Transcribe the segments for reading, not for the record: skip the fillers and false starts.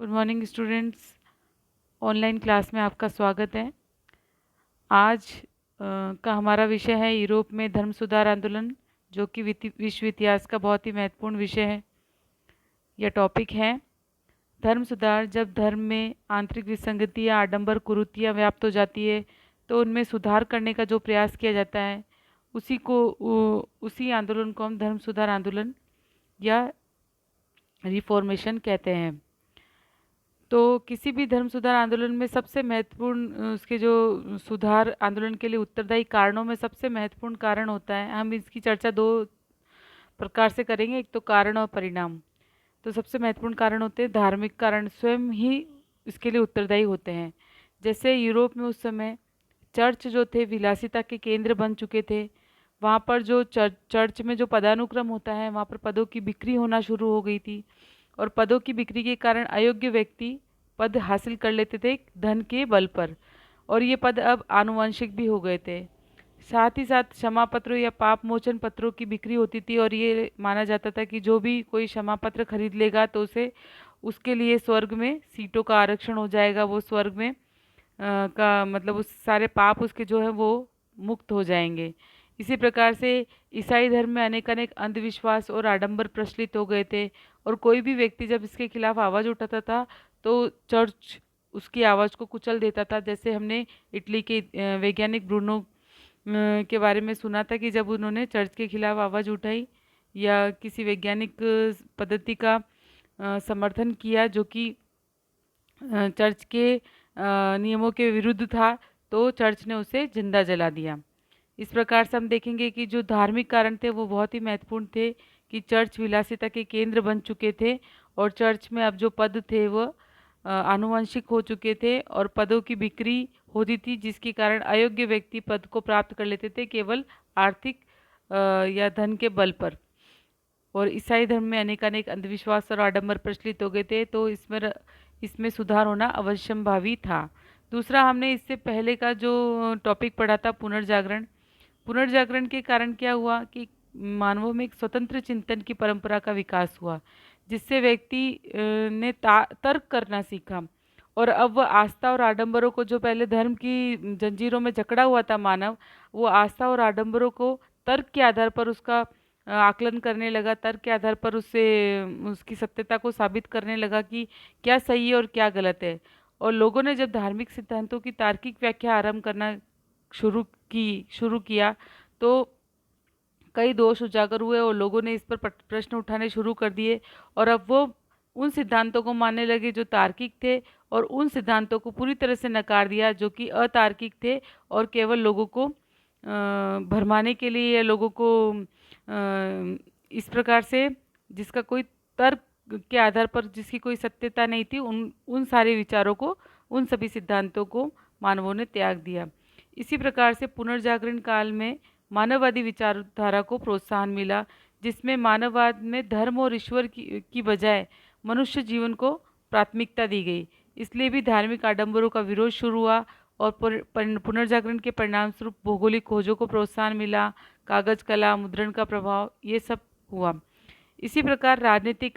Good morning students. Online class में आपका स्वागत है। आज का हमारा विषय है यूरोप में धर्म सुधार आंदोलन, जो कि विश्व इतिहास का बहुत ही महत्वपूर्ण विषय है। यह टॉपिक है धर्म सुधार। जब धर्म में आंतरिक विसंगति या आडंबर कुरीतियाँ व्याप्त हो जाती है तो उनमें सुधार करने का जो प्रयास किया जाता है उसी आंदोलन को हम धर्म सुधार आंदोलन या रिफॉर्मेशन कहते हैं। तो किसी भी धर्म सुधार आंदोलन में सबसे महत्वपूर्ण उसके जो सुधार आंदोलन के लिए उत्तरदायी कारणों में सबसे महत्वपूर्ण कारण होता है। हम इसकी चर्चा दो प्रकार से करेंगे, एक तो कारण और परिणाम। तो सबसे महत्वपूर्ण कारण होते हैं धार्मिक कारण, स्वयं ही इसके लिए उत्तरदायी होते हैं। जैसे यूरोप में उस समय चर्च जो थे विलासिता के केंद्र बन चुके थे। वहाँ पर जो चर्च में जो पदानुक्रम होता है, वहाँ पर पदों की बिक्री होना शुरू हो गई थी और पदों की बिक्री के कारण अयोग्य व्यक्ति पद हासिल कर लेते थे धन के बल पर, और ये पद अब आनुवंशिक भी हो गए थे। साथ ही साथ क्षमा पत्रों या पाप मोचन पत्रों की बिक्री होती थी और ये माना जाता था कि जो भी कोई क्षमा पत्र खरीद लेगा तो उसे उसके लिए स्वर्ग में सीटों का आरक्षण हो जाएगा। वो स्वर्ग में का मतलब उस सारे पाप उसके जो है वो मुक्त हो जाएंगे। इसी प्रकार से ईसाई धर्म में अनेक अनेक अंधविश्वास और आडंबर प्रचलित हो गए थे, और कोई भी व्यक्ति जब इसके खिलाफ आवाज़ उठाता था तो चर्च उसकी आवाज़ को कुचल देता था। जैसे हमने इटली के वैज्ञानिक ब्रूनो के बारे में सुना था कि जब उन्होंने चर्च के खिलाफ आवाज़ उठाई या किसी वैज्ञानिक पद्धति का समर्थन किया जो कि चर्च के नियमों के विरुद्ध था, तो चर्च ने उसे जिंदा जला दिया। इस प्रकार से हम देखेंगे कि जो धार्मिक कारण थे वो बहुत ही महत्वपूर्ण थे कि चर्च विलासिता के केंद्र बन चुके थे और चर्च में अब जो पद थे वो आनुवंशिक हो चुके थे और पदों की बिक्री होती थी, जिसके कारण अयोग्य व्यक्ति पद को प्राप्त कर लेते थे केवल आर्थिक या धन के बल पर। और ईसाई धर्म में अनेक अनेक अंधविश्वास और आडंबर प्रचलित हो गए थे, तो इसमें सुधार होना अवश्यंभावी था। दूसरा, हमने इससे पहले का जो टॉपिक पढ़ा था पुनर्जागरण। पुनर्जागरण के कारण क्या हुआ कि मानवों में एक स्वतंत्र चिंतन की परंपरा का विकास हुआ, जिससे व्यक्ति ने तर्क करना सीखा। और अब वह आस्था और आडंबरों को, जो पहले धर्म की जंजीरों में जकड़ा हुआ था मानव, वो आस्था और आडंबरों को तर्क के आधार पर उसका आकलन करने लगा। तर्क के आधार पर उससे उसकी सत्यता को साबित करने लगा कि क्या सही है और क्या गलत है। और लोगों ने जब धार्मिक सिद्धांतों की तार्किक व्याख्या आरंभ करना शुरू किया तो कई दोष उजागर हुए और लोगों ने इस पर प्रश्न उठाने शुरू कर दिए, और अब वो उन सिद्धांतों को मानने लगे जो तार्किक थे और उन सिद्धांतों को पूरी तरह से नकार दिया जो कि अतार्किक थे और केवल लोगों को भरमाने के लिए या लोगों को इस प्रकार से जिसका कोई तर्क के आधार पर जिसकी कोई सत्यता नहीं थी, उन उन सारे विचारों को, उन सभी सिद्धांतों को मानवों ने त्याग दिया। इसी प्रकार से पुनर्जागरण काल में मानववादी विचारधारा को प्रोत्साहन मिला, जिसमें मानववाद में धर्म और ईश्वर की बजाय मनुष्य जीवन को प्राथमिकता दी गई। इसलिए भी धार्मिक आडंबरों का विरोध शुरू हुआ और पुनर्जागरण के परिणाम स्वरूप भौगोलिक खोजों को प्रोत्साहन मिला, कागज कला, मुद्रण का प्रभाव, ये सब हुआ। इसी प्रकार राजनीतिक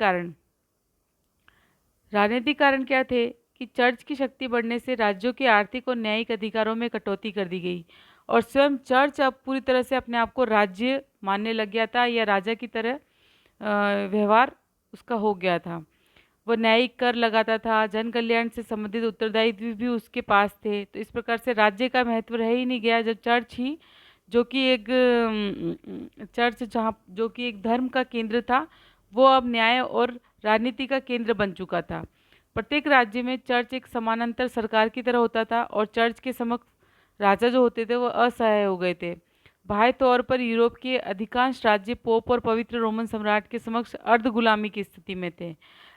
कारण क्या थे कि चर्च की शक्ति बढ़ने से राज्यों के आर्थिक और न्यायिक अधिकारों में कटौती कर दी गई और स्वयं चर्च अब पूरी तरह से अपने आप को राज्य मानने लग गया था या राजा की तरह व्यवहार उसका हो गया था। वह न्यायिक कर लगाता था, जन कल्याण से संबंधित उत्तरदायित्व भी उसके पास थे। तो इस प्रकार से राज्य का महत्व रह ही नहीं गया जब चर्च ही जो कि एक चर्च जहाँ जो कि एक धर्म का केंद्र था, वो अब न्याय और राजनीति का केंद्र बन चुका था। प्रत्येक राज्य में चर्च एक समानांतर सरकार की तरह होता था और चर्च के समक्ष राजा जो होते थे वो असहाय हो गए थे। बाह्य तौर पर यूरोप के अधिकांश राज्य पोप और पवित्र रोमन सम्राट के समक्ष अर्ध गुलामी की स्थिति में थे।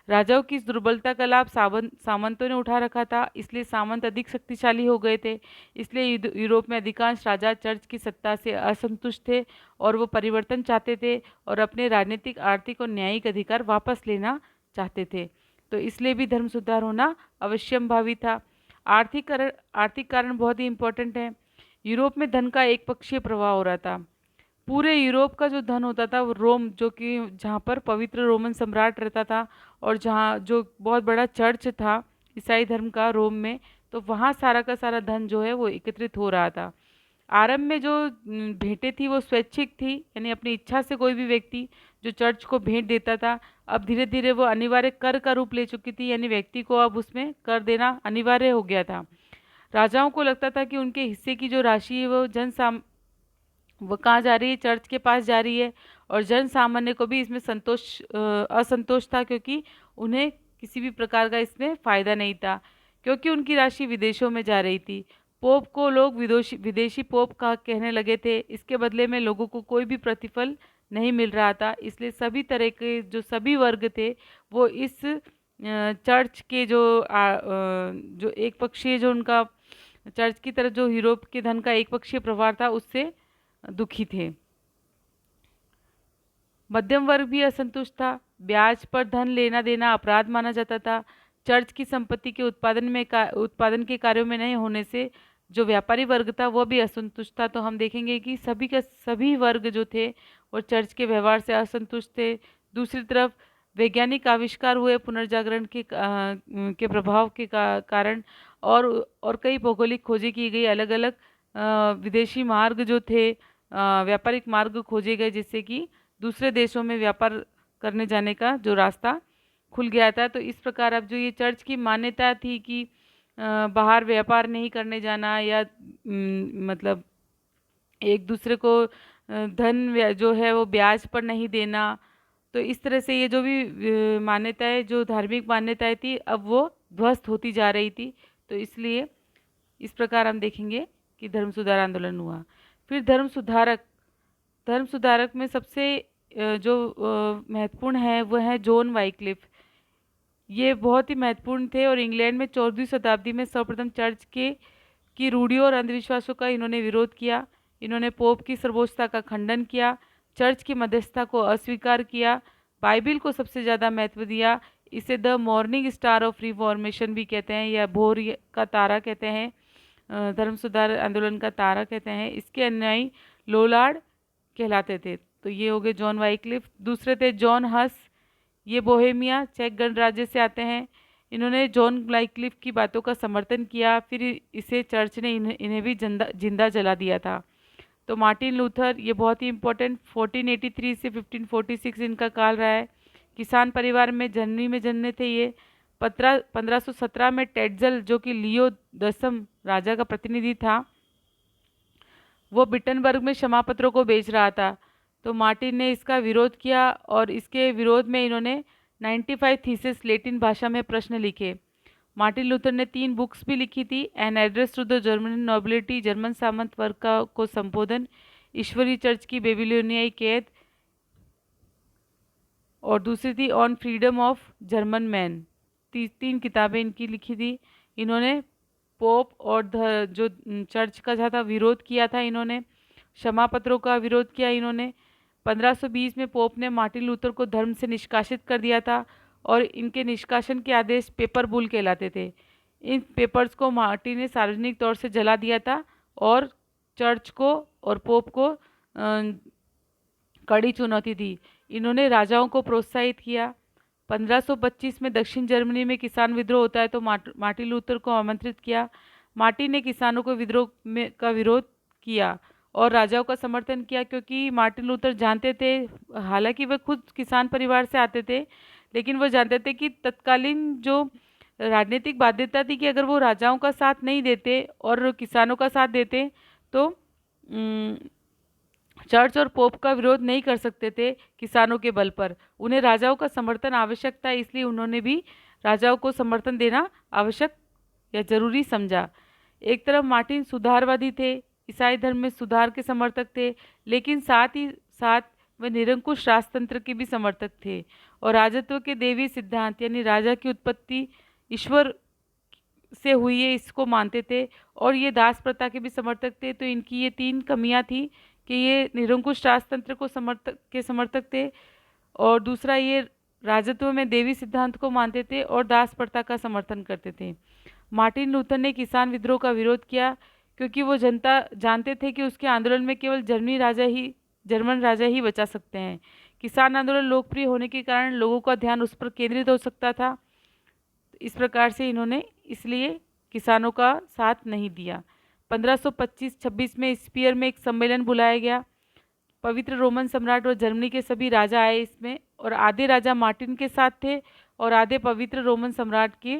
राजाओं की इस दुर्बलता का लाभ सामंतों ने उठा रखा था, इसलिए सामंत अधिक शक्तिशाली हो गए थे। इसलिए यूरोप में अधिकांश राजा चर्च की सत्ता से असंतुष्ट थे और वो परिवर्तन चाहते थे और अपने राजनीतिक, आर्थिक और न्यायिक अधिकार वापस लेना चाहते थे। तो इसलिए भी धर्म सुधार होना अवश्यंभावी था। आर्थिक कारण बहुत ही इम्पोर्टेंट है। यूरोप में धन का एक पक्षीय प्रवाह हो रहा था। पूरे यूरोप का जो धन होता था वो रोम, जो कि जहाँ पर पवित्र रोमन सम्राट रहता था और जहाँ जो बहुत बड़ा चर्च था ईसाई धर्म का रोम में, तो वहाँ सारा का सारा धन जो है वो एकत्रित हो रहा था। आरंभ में जो भेंटें थी वो स्वैच्छिक थी, यानी अपनी इच्छा से कोई भी व्यक्ति जो चर्च को भेंट देता था। अब धीरे धीरे वो अनिवार्य कर का रूप ले चुकी थी, यानी व्यक्ति को अब उसमें कर देना अनिवार्य हो गया था। राजाओं को लगता था कि उनके हिस्से की जो राशि है वो कहाँ जा रही है, चर्च के पास जा रही है। और जन सामान्य को भी इसमें असंतोष था, क्योंकि उन्हें किसी भी प्रकार का इसमें फायदा नहीं था, क्योंकि उनकी राशि विदेशों में जा रही थी। पोप को लोग विदेशी विदेशी पोप का कहने लगे थे। इसके बदले में लोगों को कोई भी प्रतिफल नहीं मिल रहा था, इसलिए सभी तरह के जो सभी वर्ग थे वो इस चर्च के जो एक पक्षीय जो उनका चर्च की तरफ जो यूरोप के धन का एक पक्षीय प्रभाव था उससे दुखी थे। मध्यम वर्ग भी असंतुष्ट था। ब्याज पर धन लेना देना अपराध माना जाता था। चर्च की संपत्ति के उत्पादन के कार्यों में नहीं होने से जो व्यापारी वर्ग था वह भी असंतुष्ट था। तो हम देखेंगे कि सभी वर्ग जो थे वो चर्च के व्यवहार से असंतुष्ट थे। दूसरी तरफ वैज्ञानिक आविष्कार हुए पुनर्जागरण के प्रभाव के कारण, और कई भौगोलिक खोजें की गई, अलग अलग विदेशी मार्ग जो थे, व्यापारिक मार्ग खोजे गए, जिससे कि दूसरे देशों में व्यापार करने जाने का जो रास्ता खुल गया था। तो इस प्रकार अब जो ये चर्च की मान्यता थी कि बाहर व्यापार नहीं करने जाना, या मतलब एक दूसरे को धन जो है वो ब्याज पर नहीं देना, तो इस तरह से ये जो भी मान्यताएं, जो धार्मिक मान्यताएं थी, अब वो ध्वस्त होती जा रही थी। तो इसलिए इस प्रकार हम देखेंगे कि धर्म सुधार आंदोलन हुआ। फिर धर्म सुधारक में सबसे जो महत्वपूर्ण है वो है जॉन वाइक्लिफ। ये बहुत ही महत्वपूर्ण थे और इंग्लैंड में 14वीं शताब्दी में सर्वप्रथम चर्च के की रूढ़ियों और अंधविश्वासों का इन्होंने विरोध किया। इन्होंने पोप की सर्वोच्चता का खंडन किया, चर्च की मध्यस्थता को अस्वीकार किया, बाइबिल को सबसे ज़्यादा महत्व दिया। इसे the morning star of reformation भी कहते हैं, या भोर का तारा कहते हैं, धर्म सुधार आंदोलन का तारा कहते हैं। इसके अनुयायी लोलार्ड कहलाते थे। तो ये हो गए जॉन वाइक्लिफ। दूसरे थे जॉन हस, ये बोहेमिया चेक गणराज्य से आते हैं। इन्होंने जॉन वाइक्लिफ की बातों का समर्थन किया, फिर इसे चर्च ने इन्हें भी जिंदा जला दिया था। तो मार्टिन लूथर, ये बहुत ही इंपॉर्टेंट, 1483 से 1546 इनका काल रहा है। किसान परिवार में जर्मनी में जन्मे थे ये। 1517 में टेटजल, जो कि लियो 10 राजा का प्रतिनिधि था, वो बिटनबर्ग में क्षमा पत्रों को बेच रहा था। तो मार्टिन ने इसका विरोध किया और इसके विरोध में इन्होंने 95 थीसिस लैटिन भाषा में प्रश्न लिखे। मार्टिन लूथर ने 3 बुक्स भी लिखी थी। An address to the German nobility, German सामंत वर्ग को संबोधन, ईश्वरीय चर्च की बेबीलोनियाई कैद, और दूसरी थी on freedom of German man. 3 किताबें इनकी लिखी थी। इन्होंने पोप और जो चर्च का था विरोध किया था। इन्होंने क्षमा पत्रों का विरोध किया। इन्होंने 1520 में पोप ने मार्टिन लूथर को धर्म से निष्कासित कर दिया था, और इनके निष्कासन के आदेश पेपर बुल कहलाते थे। इन पेपर्स को मार्टिन ने सार्वजनिक तौर से जला दिया था और चर्च को और पोप को कड़ी चुनौती दी। इन्होंने राजाओं को प्रोत्साहित किया। 1525 में दक्षिण जर्मनी में किसान विद्रोह होता है, तो मार्टिन लूथर को आमंत्रित किया। मार्टिन ने किसानों को का विरोध किया और राजाओं का समर्थन किया, क्योंकि मार्टिन लूथर जानते थे, हालांकि वह खुद किसान परिवार से आते थे, लेकिन वह जानते थे कि तत्कालीन जो राजनीतिक बाध्यता थी कि अगर वो राजाओं का साथ नहीं देते और किसानों का साथ देते तो चर्च और पोप का विरोध नहीं कर सकते थे किसानों के बल पर। उन्हें राजाओं का समर्थन आवश्यक था, इसलिए उन्होंने भी राजाओं को समर्थन देना आवश्यक या जरूरी समझा। एक तरफ मार्टिन सुधारवादी थे, ईसाई धर्म में सुधार के समर्थक थे, लेकिन साथ ही साथ वे निरंकुश राजतंत्र के भी समर्थक थे और राजत्व के देवी सिद्धांत, यानी राजा की उत्पत्ति ईश्वर से हुई है, इसको मानते थे, और ये दास प्रथा के भी समर्थक थे। तो इनकी ये 3 कमियां थी कि ये निरंकुश राजतंत्र को समर्थक थे, और दूसरा ये राजत्व में देवी सिद्धांत को मानते थे और दास प्रथा का समर्थन करते थे। मार्टिन लूथर ने किसान विद्रोह का विरोध किया, क्योंकि वो जनता जानते थे कि उसके आंदोलन में केवल जर्मनी राजा ही जर्मन राजा ही बचा सकते हैं। किसान आंदोलन लोकप्रिय होने के कारण लोगों का ध्यान उस पर केंद्रित हो सकता था। इस प्रकार से इन्होंने इसलिए किसानों का साथ नहीं दिया। 1525-26 में स्पीयर में एक सम्मेलन बुलाया गया। पवित्र रोमन सम्राट और जर्मनी के सभी राजा आए इसमें, और आधे राजा मार्टिन के साथ थे और आधे पवित्र रोमन सम्राट के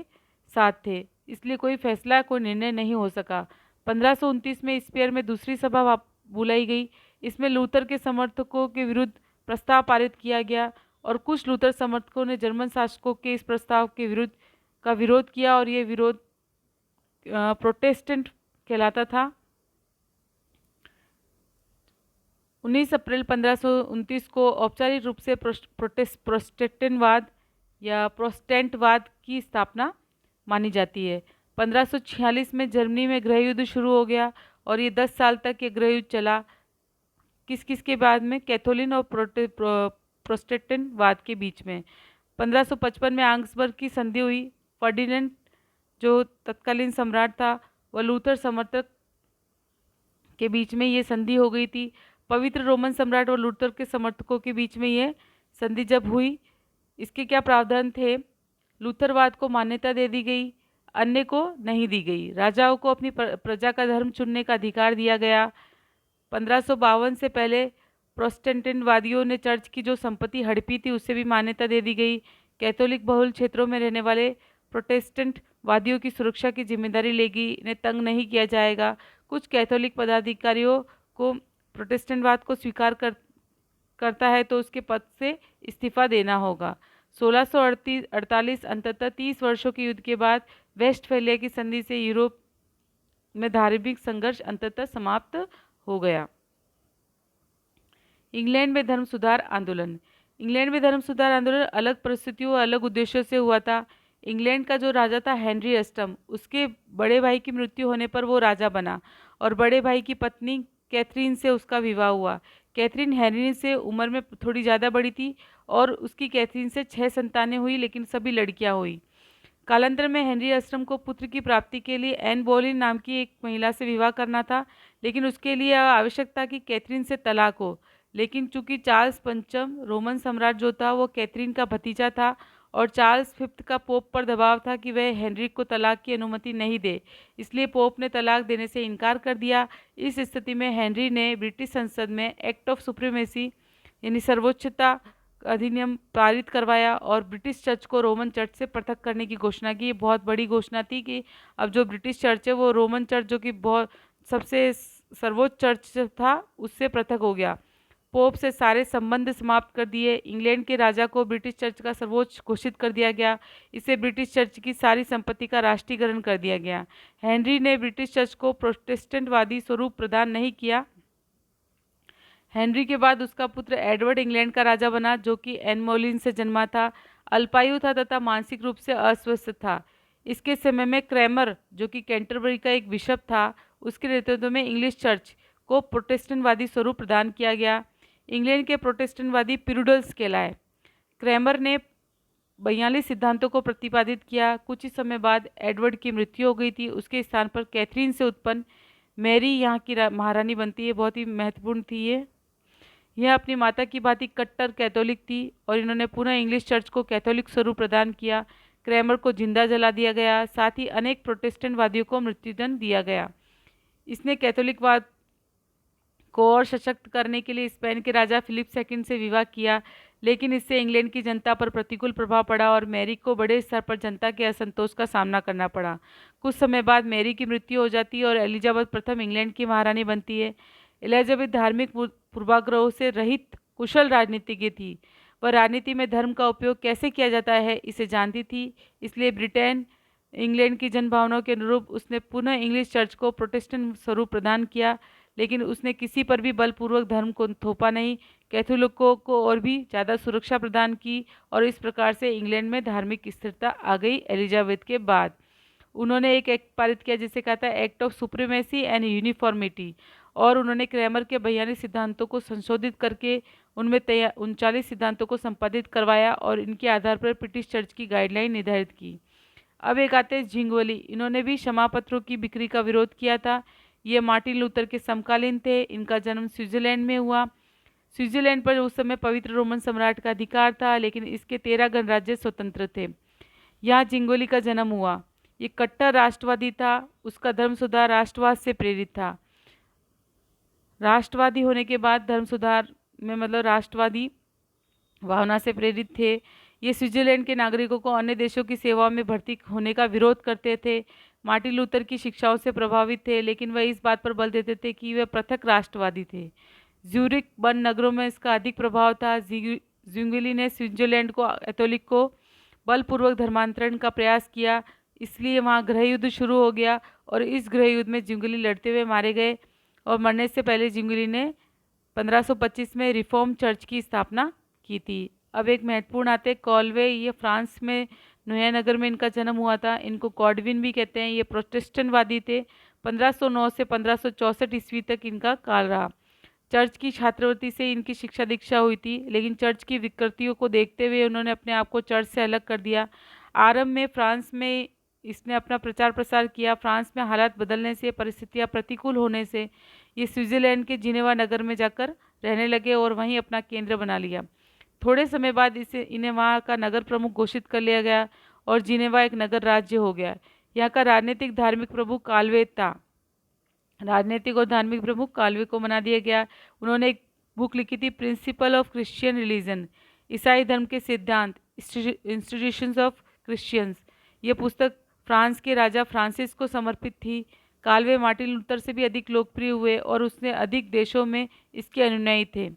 साथ थे। इसलिए कोई फैसला, कोई निर्णय नहीं हो सका। 1529 में स्पीयर में दूसरी सभा बुलाई गई। इसमें लूथर के समर्थकों के विरुद्ध प्रस्ताव पारित किया गया और कुछ लूथर समर्थकों ने जर्मन शासकों के इस प्रस्ताव के विरोध किया और ये विरोध प्रोटेस्टेंट कहलाता था। 19 अप्रैल 1529 को औपचारिक रूप से प्रोटेस्टेंटवाद या प्रोटेस्टेंटवाद की स्थापना मानी जाती है। 1546 में जर्मनी में गृह युद्ध शुरू हो गया और ये 10 साल तक ये गृह युद्ध चला। किस किस के बाद में? कैथोलिक और प्रोटेस्टेंटवाद के बीच में। 1555 में आंग्सबर्ग की संधि हुई। फर्डिनेंड जो तत्कालीन सम्राट था वह लूथर समर्थक के बीच में ये संधि हो गई थी। पवित्र रोमन सम्राट और लूथर के समर्थकों के बीच में ये संधि जब हुई, इसके क्या प्रावधान थे? लूथरवाद को मान्यता दे दी गई, अन्य को नहीं दी गई। राजाओं को अपनी प्रजा का धर्म चुनने का अधिकार दिया गया। 1552 से पहले प्रोटेस्टेंटवादियों ने चर्च की जो संपत्ति हड़पी थी उसे भी मान्यता दे दी गई। कैथोलिक बहुल क्षेत्रों में रहने वाले प्रोटेस्टेंट वादियों की सुरक्षा की जिम्मेदारी लेगी। इन्हें तंग नहीं किया जाएगा। कुछ कैथोलिक पदाधिकारियों को प्रोटेस्टेंटवाद को स्वीकार करता है तो उसके पद से इस्तीफा देना होगा। 1648 अंततः 30 वर्षों के युद्ध के बाद वेस्टफैलिया की संधि से यूरोप में धार्मिक संघर्ष अंततः समाप्त हो गया। इंग्लैंड में धर्म सुधार आंदोलन। इंग्लैंड में धर्म सुधार आंदोलन अलग परिस्थितियों और अलग उद्देश्यों से हुआ था। इंग्लैंड का जो राजा था हेनरी अष्टम, उसके बड़े भाई की मृत्यु होने पर वो राजा बना और बड़े भाई की पत्नी कैथरीन से उसका विवाह हुआ। कैथरीन हेनरी से उम्र में थोड़ी ज़्यादा बड़ी थी और उसकी कैथरीन से 6 संतानें हुई, लेकिन सभी लड़कियां हुई। कालांतर में हेनरी अष्टम को पुत्र की प्राप्ति के लिए एन बोलिन नाम की एक महिला से विवाह करना था, लेकिन उसके लिए आवश्यक था कि कैथरीन से तलाक हो। लेकिन चूंकि चार्ल्स पंचम रोमन सम्राट जो था वो कैथरीन का भतीजा था और चार्ल्स फिफ्थ का पोप पर दबाव था कि वह हेनरी को तलाक की अनुमति नहीं दे, इसलिए पोप ने तलाक देने से इनकार कर दिया। इस स्थिति में हेनरी ने ब्रिटिश संसद में एक्ट ऑफ सुप्रीमेसी यानी सर्वोच्चता अधिनियम पारित करवाया और ब्रिटिश चर्च को रोमन चर्च से पृथक करने की घोषणा की। बहुत बड़ी घोषणा थी कि अब जो ब्रिटिश चर्च है वो रोमन चर्च जो कि बहुत सबसे सर्वोच्च चर्च था उससे पृथक हो गया। पोप से सारे संबंध समाप्त कर दिए। इंग्लैंड के राजा को ब्रिटिश चर्च का सर्वोच्च घोषित कर दिया गया। इससे ब्रिटिश चर्च की सारी संपत्ति का राष्ट्रीयकरण कर दिया गया। हेनरी ने ब्रिटिश चर्च को प्रोटेस्टेंटवादी स्वरूप प्रदान नहीं किया। हेनरी के बाद उसका पुत्र एडवर्ड इंग्लैंड का राजा बना, जो कि एन बोलीन से जन्मा था, अल्पायु था तथा मानसिक रूप से अस्वस्थ था। इसके समय में क्रैमर जो कि कैंटरबरी का एक बिशप था, उसके नेतृत्व में इंग्लिश चर्च को प्रोटेस्टेंटवादी स्वरूप प्रदान किया गया। इंग्लैंड के प्रोटेस्टेंटवादी प्यूरिटन्स कहलाए। क्रैमर ने 42 सिद्धांतों को प्रतिपादित किया। कुछ ही समय बाद एडवर्ड की मृत्यु हो गई थी। उसके स्थान पर कैथरीन से उत्पन्न मैरी यहाँ की महारानी बनती है। बहुत ही महत्वपूर्ण थी ये। यह अपनी माता की भांति कट्टर कैथोलिक थी और इन्होंने पुनः इंग्लिश चर्च को कैथोलिक स्वरूप प्रदान किया। क्रैमर को जिंदा जला दिया गया। साथ ही अनेक प्रोटेस्टेंटवादियों को मृत्युदंड दिया गया। इसने कैथोलिकवाद को और सशक्त करने के लिए स्पेन के राजा फिलिप II से विवाह किया, लेकिन इससे इंग्लैंड की जनता पर प्रतिकूल प्रभाव पड़ा और मैरी को बड़े स्तर पर जनता के असंतोष का सामना करना पड़ा। कुछ समय बाद मैरी की मृत्यु हो जाती है और एलिजाबेथ प्रथम इंग्लैंड की महारानी बनती है। एलिजाबेथ धार्मिक पूर्वाग्रहों से रहित कुशल राजनीतिज्ञ थी। वह राजनीति में धर्म का उपयोग कैसे किया जाता है इसे जानती थी, इसलिए ब्रिटेन इंग्लैंड की जनभावनाओं के अनुरूप उसने पुनः इंग्लिश चर्च को प्रोटेस्टेंट स्वरूप प्रदान किया, लेकिन उसने किसी पर भी बलपूर्वक धर्म को थोपा नहीं। कैथोलिकों को और भी ज़्यादा सुरक्षा प्रदान की और इस प्रकार से इंग्लैंड में धार्मिक स्थिरता आ गई। एलिजाबेथ के बाद उन्होंने एक एक्ट पारित किया जिसे कहता है act of supremacy and uniformity, और उन्होंने क्रैमर के 42 सिद्धांतों को संशोधित करके उनमें 39 सिद्धांतों को संपादित करवाया और इनके आधार पर ब्रिटिश चर्च की गाइडलाइन निर्धारित की। अब एक आते हैं झिंगुअली। इन्होंने भी क्षमा पत्रों की बिक्री का विरोध किया था। ये मार्टिन लूथर के समकालीन थे। इनका जन्म स्विट्जरलैंड में हुआ। स्विट्जरलैंड पर उस समय पवित्र रोमन सम्राट का अधिकार था, लेकिन इसके 13 गणराज्य स्वतंत्र थे। यहाँ जिंगोली का जन्म हुआ। ये कट्टर राष्ट्रवादी था। उसका धर्म सुधार राष्ट्रवाद से प्रेरित था। राष्ट्रवादी होने के बाद धर्म सुधार में मतलब राष्ट्रवादी भावना से प्रेरित थे। ये स्विट्जरलैंड के नागरिकों को अन्य देशों की सेवा में भर्ती होने का विरोध करते थे। मार्टिन लूथर की शिक्षाओं से प्रभावित थे, लेकिन वह इस बात पर बल देते थे कि वे पृथक राष्ट्रवादी थे। ज्यूरिख बर्न नगरों में इसका अधिक प्रभाव था। ज्विंगली ने स्विट्जरलैंड को कैथोलिक को बलपूर्वक धर्मांतरण का प्रयास किया, इसलिए वहाँ गृह युद्ध शुरू हो गया और इस गृह युद्ध में ज्विंगली लड़ते हुए मारे गए और मरने से पहले ज्विंगली ने 1525 में रिफॉर्म चर्च की स्थापना की थी। अब एक महत्वपूर्ण आते कॉलवे, ये फ्रांस में नोया में इनका जन्म हुआ था। इनको कॉडविन भी कहते हैं। ये प्रोटेस्टेंटवादी थे। 1509 से 1564 ईस्वी तक इनका काल रहा। चर्च की छात्रवृत्ति से इनकी शिक्षा दीक्षा हुई थी, लेकिन चर्च की विकृतियों को देखते हुए उन्होंने अपने आप को चर्च से अलग कर दिया। आरंभ में फ्रांस में इसने अपना प्रचार प्रसार किया। फ्रांस में हालात बदलने से, परिस्थितियां प्रतिकूल होने से ये स्विट्जरलैंड के जिनेवा नगर में जाकर रहने लगे और वहीं अपना केंद्र बना लिया। थोड़े समय बाद इन्हें वहाँ का नगर प्रमुख घोषित कर लिया गया और जिनेवा एक नगर राज्य हो गया। यहाँ का राजनीतिक धार्मिक प्रमुख काल्वे था। राजनीतिक और धार्मिक प्रमुख काल्वे को बना दिया गया। उन्होंने एक बुक लिखी थी, प्रिंसिपल ऑफ क्रिश्चियन रिलीजन, ईसाई धर्म के सिद्धांत, इंस्टीट्यूशंस ऑफ क्रिश्चियंस। ये पुस्तक फ्रांस के राजा फ्रांसिस को समर्पित थी। काल्वे मार्टिन लूथर से भी अधिक लोकप्रिय हुए और उसने अधिक देशों में इसके अनुयायी थे।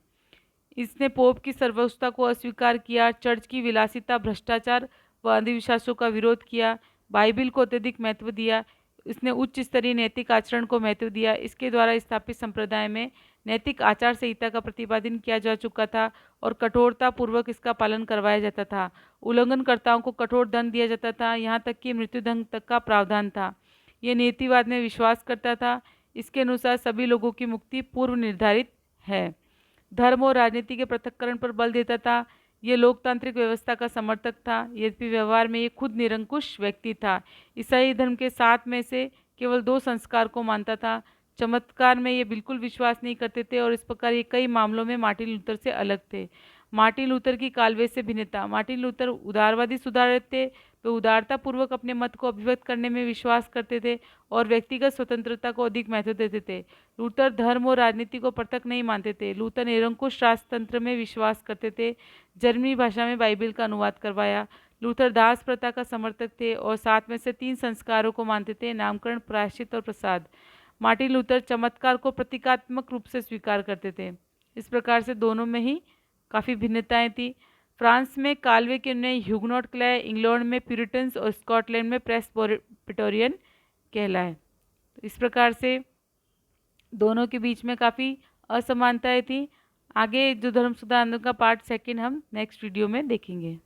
इसने पोप की सर्वोच्चता को अस्वीकार किया, चर्च की विलासिता, भ्रष्टाचार व अंधविश्वासों का विरोध किया, बाइबिल को अत्यधिक महत्व दिया। इसने उच्च स्तरीय नैतिक आचरण को महत्व दिया। इसके द्वारा स्थापित संप्रदाय में नैतिक आचार संहिता का प्रतिपादन किया जा चुका था और कठोरता पूर्वक इसका पालन करवाया जाता था। उल्लंघनकर्ताओं को कठोर दंड दिया जाता था, यहाँ तक कि मृत्युदंड तक का प्रावधान था। ये नीतिवाद में विश्वास करता था। इसके अनुसार सभी लोगों की मुक्ति पूर्व निर्धारित है। धर्म और राजनीति के पृथक्करण पर बल देता था। ये लोकतांत्रिक व्यवस्था का समर्थक था, यद्यपि व्यवहार में ये खुद निरंकुश व्यक्ति था। ईसाई धर्म के 7 में से केवल 2 संस्कार को मानता था। चमत्कार में ये बिल्कुल विश्वास नहीं करते थे और इस प्रकार ये कई मामलों में मार्टिन लूथर से अलग थे। मार्टिन लूथर की काल्वे से भिन्नता। मार्टिन लूथर उदारवादी सुधारक थे। वे उदारता पूर्वक अपने मत को अभिव्यक्त करने में विश्वास करते थे और व्यक्तिगत स्वतंत्रता को अधिक महत्व देते थे। लूथर धर्म और राजनीति को पृथक नहीं मानते थे। लूथर निरंकुश राजतंत्र में विश्वास करते थे। जर्मनी भाषा में बाइबिल का अनुवाद करवाया। लूथर दास प्रथा का समर्थक थे और 7 में से 3 संस्कारों को मानते थे, नामकरण, प्रायश्चित और प्रसाद। मार्टिन लूथर चमत्कार को प्रतीकात्मक रूप से स्वीकार करते थे। इस प्रकार से दोनों में ही काफ़ी भिन्नताएं थी। फ्रांस में काल्वे के ने ह्यूगनॉट कहलाए, इंग्लैंड में प्यूरिटन्स और स्कॉटलैंड में प्रेस्बिटेरियन कहलाए। तो इस प्रकार से दोनों के बीच में काफ़ी असमानताएं थी। आगे जो धर्म सुधार आंदोलन का पार्ट 2 हम नेक्स्ट वीडियो में देखेंगे।